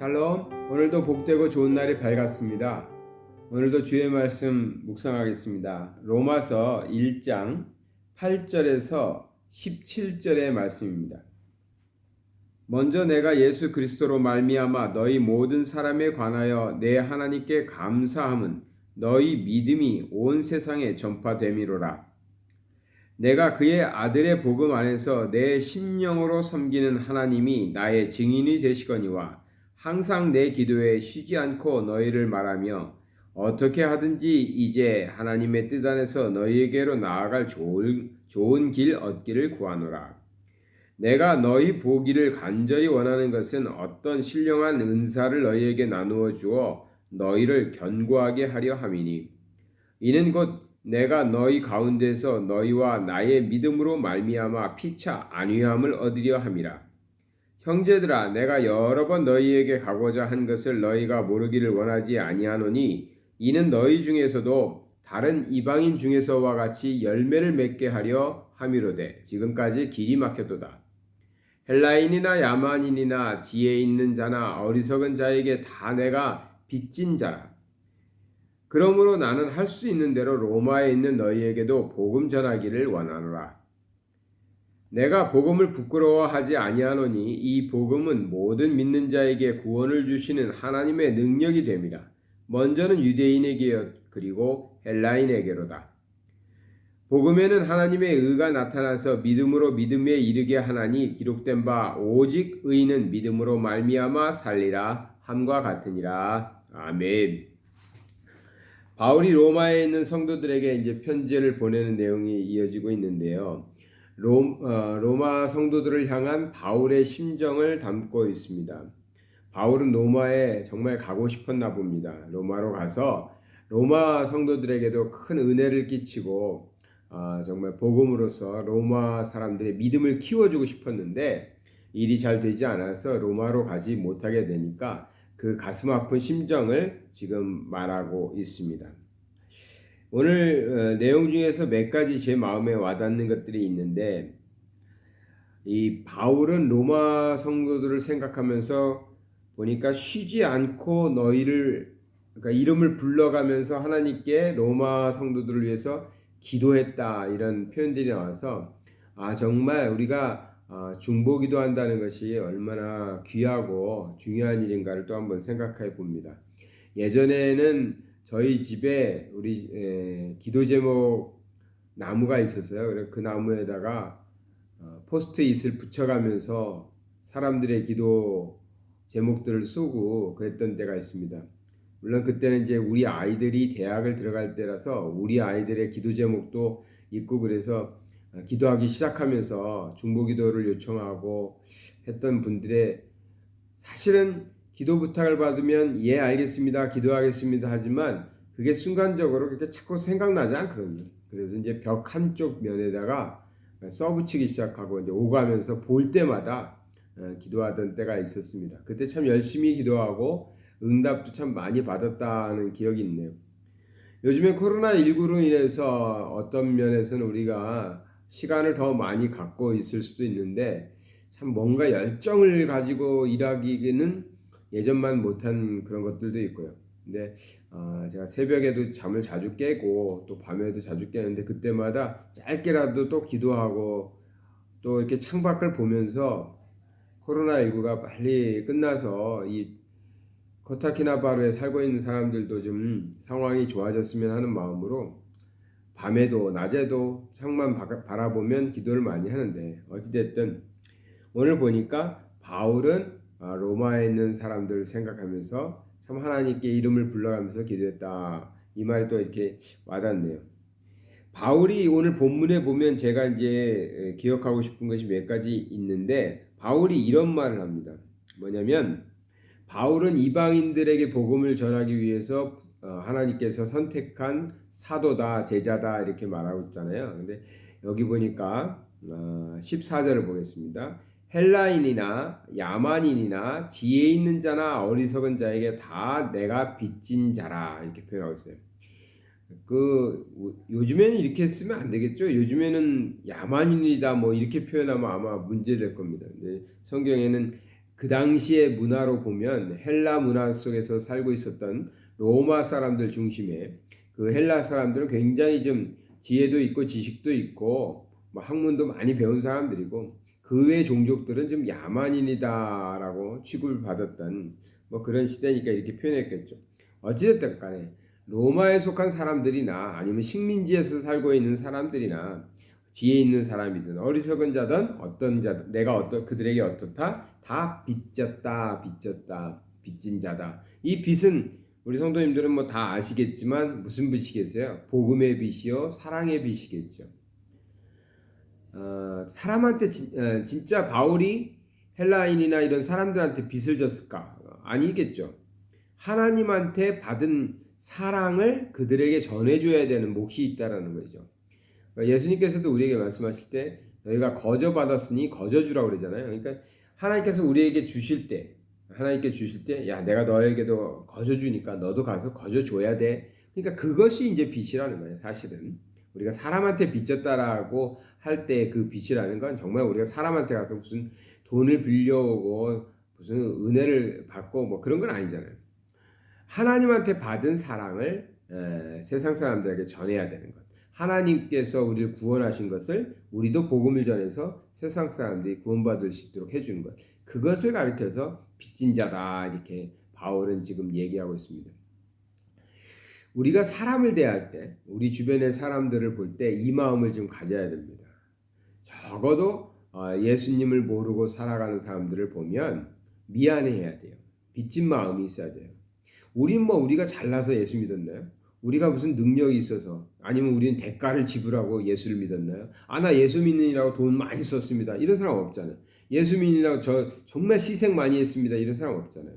샬롬. 오늘도 복되고 좋은 날이 밝았습니다. 오늘도 주의 말씀 묵상하겠습니다. 로마서 1장 8절에서 17절의 말씀입니다. 먼저 내가 예수 그리스도로 말미암아 너희 모든 사람에 관하여 내 하나님께 감사함은 너희 믿음이 온 세상에 전파됨이로라. 내가 그의 아들의 복음 안에서 내 심령으로 섬기는 하나님이 나의 증인이 되시거니와 항상 내 기도에 쉬지 않고 너희를 말하며 어떻게 하든지 이제 하나님의 뜻 안에서 너희에게로 나아갈 좋은 길 얻기를 구하노라. 내가 너희 보기를 간절히 원하는 것은 어떤 신령한 은사를 너희에게 나누어 주어 너희를 견고하게 하려 함이니 이는 곧 내가 너희 가운데서 너희와 나의 믿음으로 말미암아 피차 안위함을 얻으려 함이라. 형제들아, 내가 여러 번 너희에게 가고자 한 것을 너희가 모르기를 원하지 아니하노니 이는 너희 중에서도 다른 이방인 중에서와 같이 열매를 맺게 하려 함이로되 지금까지 길이 막혔도다. 헬라인이나 야만인이나 지혜 있는 자나 어리석은 자에게 다 내가 빚진 자라. 그러므로 나는 할 수 있는 대로 로마에 있는 너희에게도 복음 전하기를 원하노라. 내가 복음을 부끄러워하지 아니하노니 이 복음은 모든 믿는 자에게 구원을 주시는 하나님의 능력이 됨이라. 먼저는 유대인에게 그리고 헬라인에게로다. 복음에는 하나님의 의가 나타나서 믿음으로 믿음에 이르게 하나니 기록된 바 오직 의인은 믿음으로 말미암아 살리라 함과 같으니라. 아멘. 바울이 로마에 있는 성도들에게 이제 편지를 보내는 내용이 이어지고 있는데요. 로마 성도들을 향한 바울의 심정을 담고 있습니다. 바울은 로마에 정말 가고 싶었나 봅니다. 로마로 가서 로마 성도들에게도 큰 은혜를 끼치고 정말 복음으로써 로마 사람들의 믿음을 키워주고 싶었는데 일이 잘 되지 않아서 로마로 가지 못하게 되니까 그 가슴 아픈 심정을 지금 말하고 있습니다. 오늘 내용 중에서 몇 가지 제 마음에 와닿는 것들이 있는데 이 바울은 로마 성도들을 생각하면서 보니까 쉬지 않고 너희를 그러니까 이름을 불러가면서 하나님께 로마 성도들을 위해서 기도했다 이런 표현들이 나와서 정말 우리가 중보기도 한다는 것이 얼마나 귀하고 중요한 일인가를 또 한번 생각해 봅니다. 예전에는 저희 집에 우리 기도 제목 나무가 있었어요. 그래서 그 나무에다가 포스트잇을 붙여가면서 사람들의 기도 제목들을 쓰고 그랬던 때가 있습니다. 물론 그때는 이제 우리 아이들이 대학을 들어갈 때라서 우리 아이들의 기도 제목도 있고 그래서 기도하기 시작하면서 중보기도를 요청하고 했던 분들의 사실은 기도 부탁을 받으면 예 알겠습니다 기도하겠습니다 하지만 그게 순간적으로 그렇게 자꾸 생각나지 않거든요. 그래서 이제 벽 한쪽 면에다가 써붙이기 시작하고 이제 오가면서 볼 때마다 기도하던 때가 있었습니다. 그때 참 열심히 기도하고 응답도 참 많이 받았다는 기억이 있네요. 요즘에 코로나19로 인해서 어떤 면에서는 우리가 시간을 더 많이 갖고 있을 수도 있는데 참 뭔가 열정을 가지고 일하기는 예전만 못한 그런 것들도 있고요. 근데 제가 새벽에도 잠을 자주 깨고 또 밤에도 자주 깨는데 그때마다 짧게라도 또 기도하고 또 이렇게 창밖을 보면서 코로나19가 빨리 끝나서 이 코타키나바루에 살고 있는 사람들도 좀 상황이 좋아졌으면 하는 마음으로 밤에도 낮에도 창만 바라보면 기도를 많이 하는데 어찌됐든 오늘 보니까 바울은 로마에 있는 사람들을 생각하면서 참 하나님께 이름을 불러가면서 기도했다. 이 말이 또 이렇게 와닿네요. 바울이 오늘 본문에 보면 제가 이제 기억하고 싶은 것이 몇 가지 있는데 바울이 이런 말을 합니다. 뭐냐면 바울은 이방인들에게 복음을 전하기 위해서 하나님께서 선택한 사도다, 제자다 이렇게 말하고 있잖아요. 근데 여기 보니까 14절을 보겠습니다. 헬라인이나 야만인이나 지혜 있는 자나 어리석은 자에게 다 내가 빚진 자라 이렇게 표현하고 있어요. 요즘에는 이렇게 쓰면 안 되겠죠. 요즘에는 야만인이다 뭐 이렇게 표현하면 아마 문제될 겁니다. 근데 성경에는 그 당시의 문화로 보면 헬라 문화 속에서 살고 있었던 로마 사람들 중심에 그 헬라 사람들은 굉장히 좀 지혜도 있고 지식도 있고 뭐 학문도 많이 배운 사람들이고 그 외 종족들은 좀 야만인이다라고 취급을 받았던 뭐 그런 시대니까 이렇게 표현했겠죠. 어찌됐든 간에 로마에 속한 사람들이나 아니면 식민지에서 살고 있는 사람들이나 지혜 있는 사람이든 어리석은 자든 어떤 자 내가 그들에게 어떻다 다 빚졌다 빚진 자다. 이 빚은 우리 성도님들은 뭐 다 아시겠지만 무슨 빚이겠어요? 복음의 빚이요 사랑의 빚이겠죠. 사람한테 진짜 바울이 헬라인이나 이런 사람들한테 빚을 졌을까? 아니겠죠. 하나님한테 받은 사랑을 그들에게 전해줘야 되는 몫이 있다라는 거죠. 예수님께서도 우리에게 말씀하실 때 너희가 거저 받았으니 거저 주라고 그러잖아요. 그러니까 하나님께서 우리에게 주실 때 야 내가 너에게도 거저 주니까 너도 가서 거저 줘야 돼. 그러니까 그것이 이제 빚이라는 거예요. 사실은 우리가 사람한테 빚졌다라고 할 때 그 빚이라는 건 정말 우리가 사람한테 가서 무슨 돈을 빌려오고 무슨 은혜를 받고 뭐 그런 건 아니잖아요. 하나님한테 받은 사랑을 세상 사람들에게 전해야 되는 것. 하나님께서 우리를 구원하신 것을 우리도 복음을 전해서 세상 사람들이 구원받을 수 있도록 해주는 것. 그것을 가리켜서 빚진 자다 이렇게 바울은 지금 얘기하고 있습니다. 우리가 사람을 대할 때 우리 주변의 사람들을 볼 때 이 마음을 좀 가져야 됩니다. 적어도 예수님을 모르고 살아가는 사람들을 보면 미안해해야 돼요. 빚진 마음이 있어야 돼요. 우리가 잘나서 예수 믿었나요? 우리가 무슨 능력이 있어서 아니면 우리는 대가를 지불하고 예수를 믿었나요? 나 예수 믿느니라고 돈 많이 썼습니다. 이런 사람 없잖아요. 예수 믿느라고 저 정말 희생 많이 했습니다. 이런 사람 없잖아요.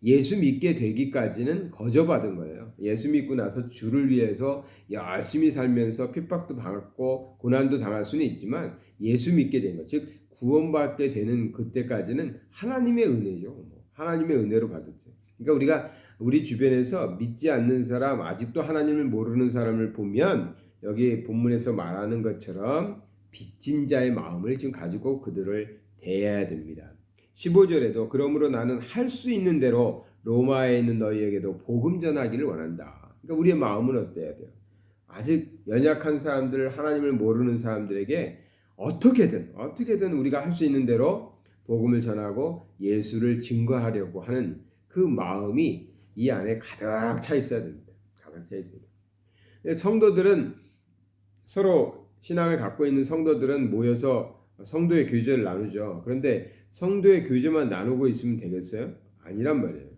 예수 믿게 되기까지는 거저받은 거예요. 예수 믿고 나서 주를 위해서 열심히 살면서 핍박도 받고 고난도 당할 수는 있지만 예수 믿게 된 것, 즉 구원받게 되는 그때까지는 하나님의 은혜죠. 하나님의 은혜로 받았죠. 그러니까 우리 주변에서 믿지 않는 사람, 아직도 하나님을 모르는 사람을 보면 여기 본문에서 말하는 것처럼 빚진 자의 마음을 지금 가지고 그들을 대해야 됩니다. 15절에도 그러므로 나는 할 수 있는 대로 로마에 있는 너희에게도 복음 전하기를 원한다. 그러니까 우리의 마음은 어때야 돼요? 아직 연약한 사람들, 하나님을 모르는 사람들에게 어떻게든 우리가 할 수 있는 대로 복음을 전하고 예수를 증거하려고 하는 그 마음이 이 안에 가득 차 있어야 됩니다. 가득 차 있어야 돼요. 성도들은 서로 신앙을 갖고 있는 성도들은 모여서 성도의 교제를 나누죠. 그런데 성도의 교제만 나누고 있으면 되겠어요? 아니란 말이에요.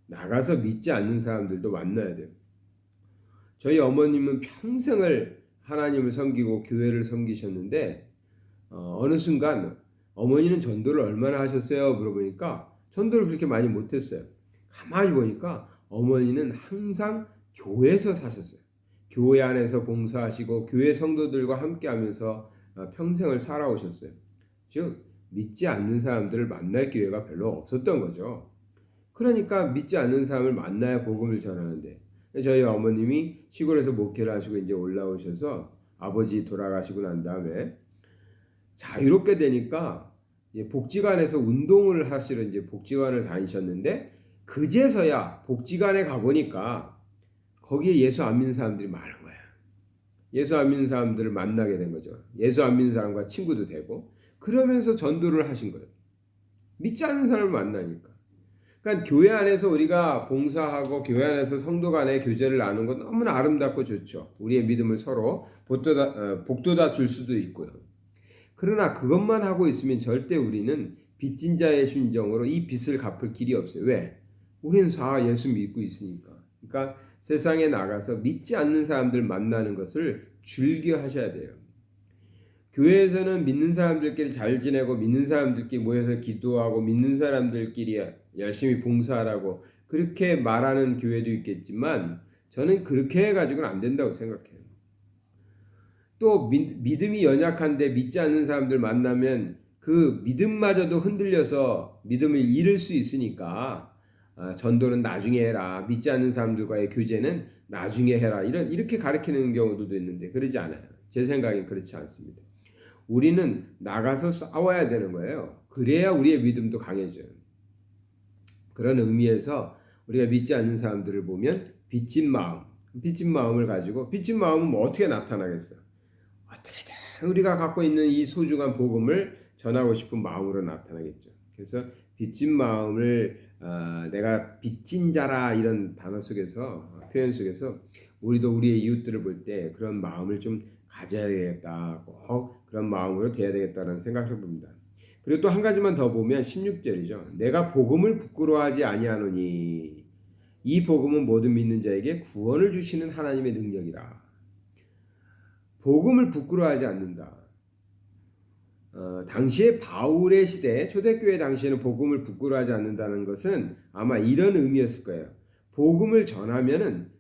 나가서 믿지 않는 사람들도 만나야 돼요. 저희 어머님은 평생을 하나님을 섬기고 교회를 섬기셨는데 어느 순간 어머니는 전도를 얼마나 하셨어요? 물어보니까 전도를 그렇게 많이 못했어요. 가만히 보니까 어머니는 항상 교회에서 사셨어요. 교회 안에서 봉사하시고 교회 성도들과 함께하면서 평생을 살아오셨어요. 즉 믿지 않는 사람들을 만날 기회가 별로 없었던 거죠. 그러니까 믿지 않는 사람을 만나야 복음을 전하는데 저희 어머님이 시골에서 목회를 하시고 이제 올라오셔서 아버지 돌아가시고 난 다음에 자유롭게 되니까 복지관에서 운동을 하시러 이제 복지관을 다니셨는데 그제서야 복지관에 가보니까 거기에 예수 안 믿는 사람들이 많은 거야. 예수 안 믿는 사람들을 만나게 된 거죠. 예수 안 믿는 사람과 친구도 되고 그러면서 전도를 하신 거예요. 믿지 않는 사람을 만나니까. 그러니까 교회 안에서 우리가 봉사하고 교회 안에서 성도 간의 교제를 나누는 건 너무나 아름답고 좋죠. 우리의 믿음을 서로 복돋아 줄 수도 있고요. 그러나 그것만 하고 있으면 절대 우리는 빚진 자의 심정으로 이 빚을 갚을 길이 없어요. 왜? 우리는 다 예수 믿고 있으니까. 그러니까 세상에 나가서 믿지 않는 사람들 만나는 것을 즐겨하셔야 돼요. 교회에서는 믿는 사람들끼리 잘 지내고 믿는 사람들끼리 모여서 기도하고 믿는 사람들끼리 열심히 봉사하라고 그렇게 말하는 교회도 있겠지만 저는 그렇게 해가지고는 안 된다고 생각해요. 또 믿음이 연약한데 믿지 않는 사람들 만나면 그 믿음마저도 흔들려서 믿음을 잃을 수 있으니까 전도는 나중에 해라. 믿지 않는 사람들과의 교제는 나중에 해라. 이렇게 가르치는 경우도 있는데 그러지 않아요. 제 생각엔 그렇지 않습니다. 우리는 나가서 싸워야 되는 거예요. 그래야 우리의 믿음도 강해져요. 그런 의미에서 우리가 믿지 않는 사람들을 보면 빚진 마음을 가지고 빚진 마음은 뭐 어떻게 나타나겠어? 어떻게든 우리가 갖고 있는 이 소중한 복음을 전하고 싶은 마음으로 나타나겠죠. 그래서 빚진 마음을 내가 빚진 자라 이런 단어 속에서 표현 속에서 우리도 우리의 이웃들을 볼 때 그런 마음을 좀 가져야 되겠다. 꼭 그런 마음으로 돼야 되겠다는 생각을 해봅니다. 그리고 또 한 가지만 더 보면 16절이죠. 내가 복음을 부끄러워하지 아니하노니 이 복음은 모든 믿는 자에게 구원을 주시는 하나님의 능력이라. 복음을 부끄러워하지 않는다. 당시에 바울의 시대 초대교회 당시에는 복음을 부끄러워하지 않는다는 것은 아마 이런 의미였을 거예요. 복음을 전하면은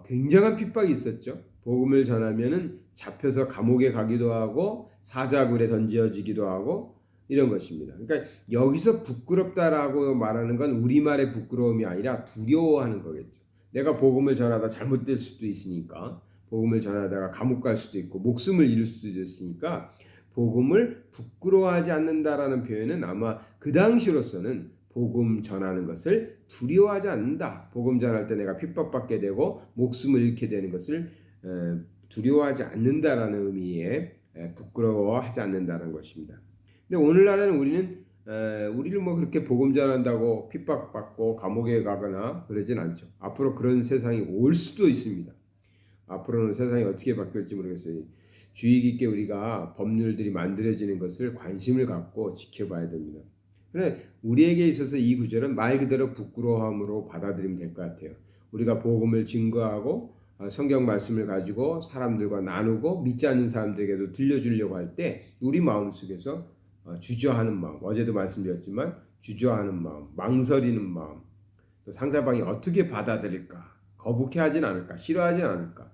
굉장한 핍박이 있었죠. 복음을 전하면은 잡혀서 감옥에 가기도 하고 사자굴에 던져지기도 하고 이런 것입니다. 그러니까 여기서 부끄럽다라고 말하는 건 우리말의 부끄러움이 아니라 두려워하는 거겠죠. 내가 복음을 전하다 잘못될 수도 있으니까 복음을 전하다가 감옥 갈 수도 있고 목숨을 잃을 수도 있으니까 복음을 부끄러워하지 않는다라는 표현은 아마 그 당시로서는 복음 전하는 것을 두려워하지 않는다. 복음 전할 때 내가 핍박받게 되고 목숨을 잃게 되는 것을 두려워하지 않는다라는 의미의 부끄러워하지 않는다는 것입니다. 근데 오늘날에는 우리를 뭐 그렇게 복음 전한다고 핍박받고 감옥에 가거나 그러진 않죠. 앞으로 그런 세상이 올 수도 있습니다. 앞으로는 세상이 어떻게 바뀔지 모르겠어요. 주의 깊게 우리가 법률들이 만들어지는 것을 관심을 갖고 지켜봐야 됩니다. 그런데 우리에게 있어서 이 구절은 말 그대로 부끄러움으로 받아들이면 될 것 같아요. 우리가 복음을 증거하고 성경 말씀을 가지고 사람들과 나누고 믿지 않는 사람들에게도 들려주려고 할 때 우리 마음속에서 주저하는 마음, 어제도 말씀드렸지만 주저하는 마음, 망설이는 마음, 또 상대방이 어떻게 받아들일까, 거북해하진 않을까, 싫어하진 않을까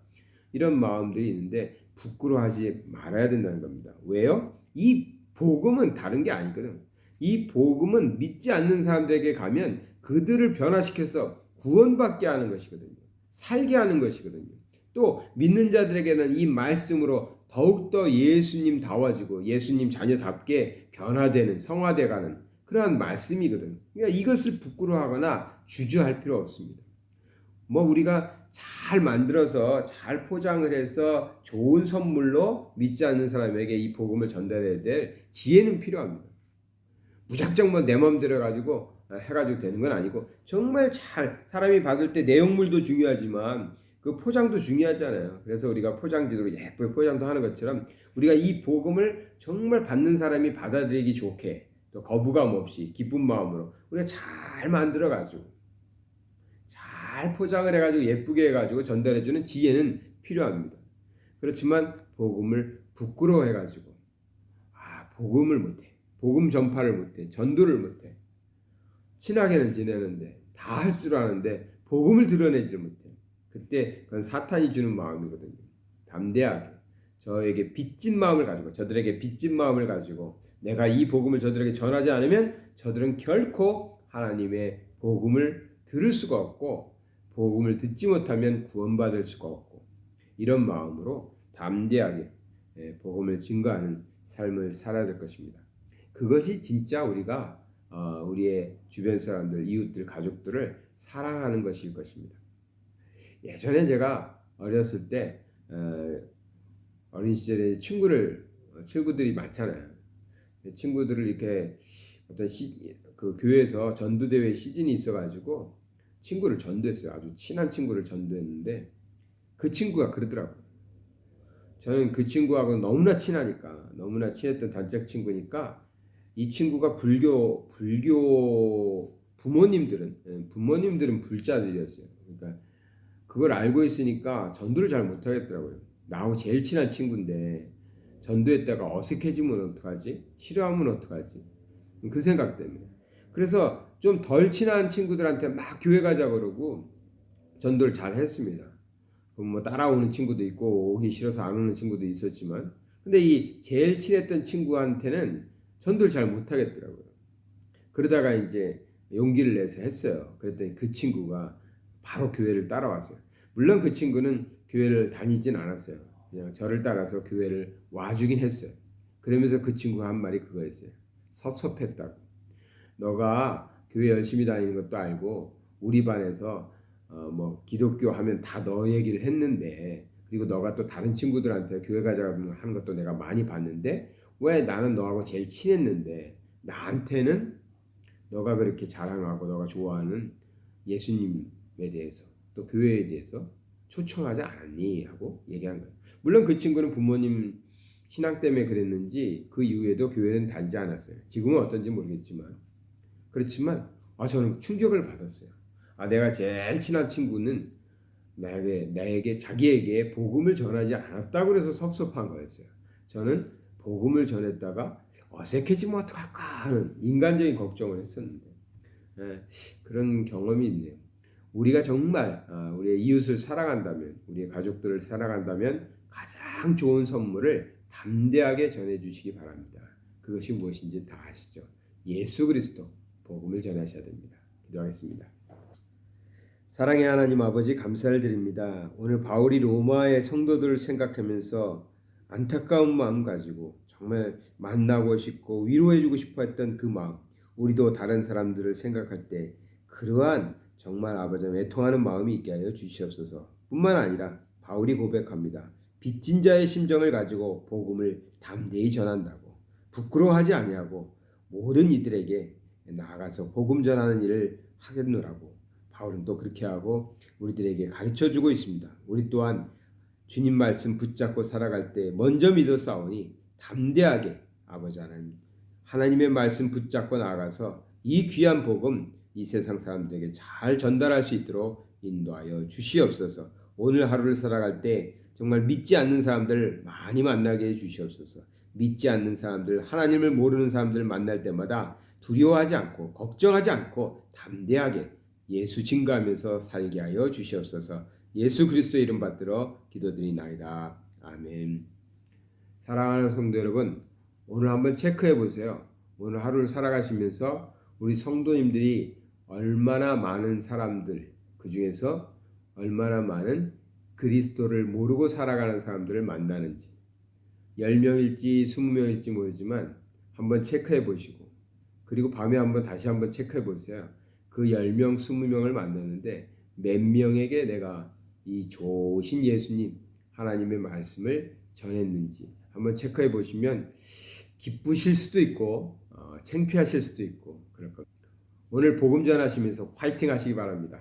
이런 마음들이 있는데 부끄러워하지 말아야 된다는 겁니다. 왜요? 이 복음은 다른 게 아니거든. 이 복음은 믿지 않는 사람들에게 가면 그들을 변화시켜서 구원받게 하는 것이거든요. 살게 하는 것이거든요. 또 믿는 자들에게는 이 말씀으로 더욱더 예수님다워지고 예수님 자녀답게 변화되는 성화돼가는 그러한 말씀이거든요. 그러니까 이것을 부끄러워하거나 주저할 필요 없습니다. 뭐 우리가 잘 만들어서 잘 포장을 해서 좋은 선물로 믿지 않는 사람에게 이 복음을 전달해야 될 지혜는 필요합니다. 무작정 뭐 내 마음대로 해가지고 되는 건 아니고 정말 잘 사람이 받을 때 내용물도 중요하지만 그 포장도 중요하잖아요. 그래서 우리가 포장지로 예쁘게 포장도 하는 것처럼 우리가 이 복음을 정말 받는 사람이 받아들이기 좋게 또 거부감 없이 기쁜 마음으로 우리가 잘 만들어가지고 잘 포장을 해가지고 예쁘게 해가지고 전달해주는 지혜는 필요합니다. 그렇지만 복음을 부끄러워해가지고 복음을 못해, 복음 전파를 못해, 전도를 못해, 친하게는 지내는데 다 할 줄 아는데 복음을 드러내지 못해. 그때 그건 사탄이 주는 마음이거든요. 담대하게 저들에게 빚진 마음을 가지고 내가 이 복음을 저들에게 전하지 않으면 저들은 결코 하나님의 복음을 들을 수가 없고 복음을 듣지 못하면 구원받을 수가 없고 이런 마음으로 담대하게 복음을 증거하는 삶을 살아야 될 것입니다. 그것이 진짜 우리가 우리의 주변 사람들, 이웃들, 가족들을 사랑하는 것일 것입니다. 예전에 제가 어렸을 때 어린 시절에 친구들이 많잖아요. 친구들을 이렇게 어떤 그 교회에서 전도대회 시즌이 있어가지고 친구를 전도했어요. 아주 친한 친구를 전도했는데 그 친구가 그러더라고요. 저는 그 친구하고 너무나 친했던 단짝 친구니까 이 친구가 불교 부모님들은 불자들이었어요. 그러니까 그걸 알고 있으니까 전도를 잘 못하겠더라고요. 나하고 제일 친한 친구인데 전도했다가 어색해지면 어떡하지? 싫어하면 어떡하지? 그 생각 때문에. 그래서 좀 덜 친한 친구들한테 막 교회 가자 그러고 전도를 잘 했습니다. 뭐 따라오는 친구도 있고 오기 싫어서 안 오는 친구도 있었지만 근데 이 제일 친했던 친구한테는 전도를 잘 못하겠더라고요. 그러다가 이제 용기를 내서 했어요. 그랬더니 그 친구가 바로 교회를 따라왔어요. 물론 그 친구는 교회를 다니진 않았어요. 그냥 저를 따라서 교회를 와주긴 했어요. 그러면서 그 친구가 한 말이 그거였어요. 섭섭했다고. 너가 교회 열심히 다니는 것도 알고 우리 반에서 뭐 기독교 하면 다 너 얘기를 했는데 그리고 너가 또 다른 친구들한테 교회 가자고 하는 것도 내가 많이 봤는데 왜 나는 너하고 제일 친했는데 나한테는 너가 그렇게 자랑하고 너가 좋아하는 예수님에 대해서 또 교회에 대해서 초청하지 않았니? 하고 얘기한 거예요. 물론 그 친구는 부모님 신앙 때문에 그랬는지 그 이후에도 교회는 다니지 않았어요. 지금은 어떤지 모르겠지만 그렇지만 저는 충격을 받았어요. 내가 제일 친한 친구는 나에게 자기에게 복음을 전하지 않았다고 해서 섭섭한 거였어요. 저는 복음을 전했다가 어색해지면 어떡할까 하는 인간적인 걱정을 했었는데 그런 경험이 있네요. 우리가 정말 우리의 이웃을 사랑한다면 우리의 가족들을 사랑한다면 가장 좋은 선물을 담대하게 전해주시기 바랍니다. 그것이 무엇인지 다 아시죠? 예수 그리스도 복음을 전하셔야 됩니다. 기도하겠습니다. 사랑의 하나님 아버지 감사를 드립니다. 오늘 바울이 로마의 성도들을 생각하면서 안타까운 마음 가지고 정말 만나고 싶고 위로해주고 싶어 했던 그 마음 우리도 다른 사람들을 생각할 때 그러한 정말 아버지 애통하는 마음이 있게 하여 주시옵소서. 뿐만 아니라 바울이 고백합니다. 빚진 자의 심정을 가지고 복음을 담대히 전한다고 부끄러워하지 아니하고 모든 이들에게 나아가서 복음 전하는 일을 하겠노라고 바울은 또 그렇게 하고 우리들에게 가르쳐주고 있습니다. 우리 또한 주님 말씀 붙잡고 살아갈 때 먼저 믿어 싸우니 담대하게 아버지 하나님의 말씀 붙잡고 나아가서 이 귀한 복음 이 세상 사람들에게 잘 전달할 수 있도록 인도하여 주시옵소서. 오늘 하루를 살아갈 때 정말 믿지 않는 사람들 많이 만나게 해 주시옵소서. 믿지 않는 사람들, 하나님을 모르는 사람들 만날 때마다 두려워하지 않고 걱정하지 않고 담대하게 예수 증거하면서 살게 하여 주시옵소서. 예수 그리스도의 이름 받들어 기도드리나이다. 아멘. 사랑하는 성도 여러분, 오늘 한번 체크해 보세요. 오늘 하루를 살아가시면서 우리 성도님들이 얼마나 많은 사람들, 그 중에서 얼마나 많은 그리스도를 모르고 살아가는 사람들을 만나는지 10명일지 20명일지 모르지만 한번 체크해 보시고 그리고 밤에 한번 다시 한번 체크해 보세요. 그 10명, 20명을 만났는데 몇 명에게 내가 이 좋으신 예수님, 하나님의 말씀을 전했는지 한번 체크해 보시면 기쁘실 수도 있고 창피하실 수도 있고 그럴 겁니다. 오늘 복음 전하시면서 화이팅 하시기 바랍니다.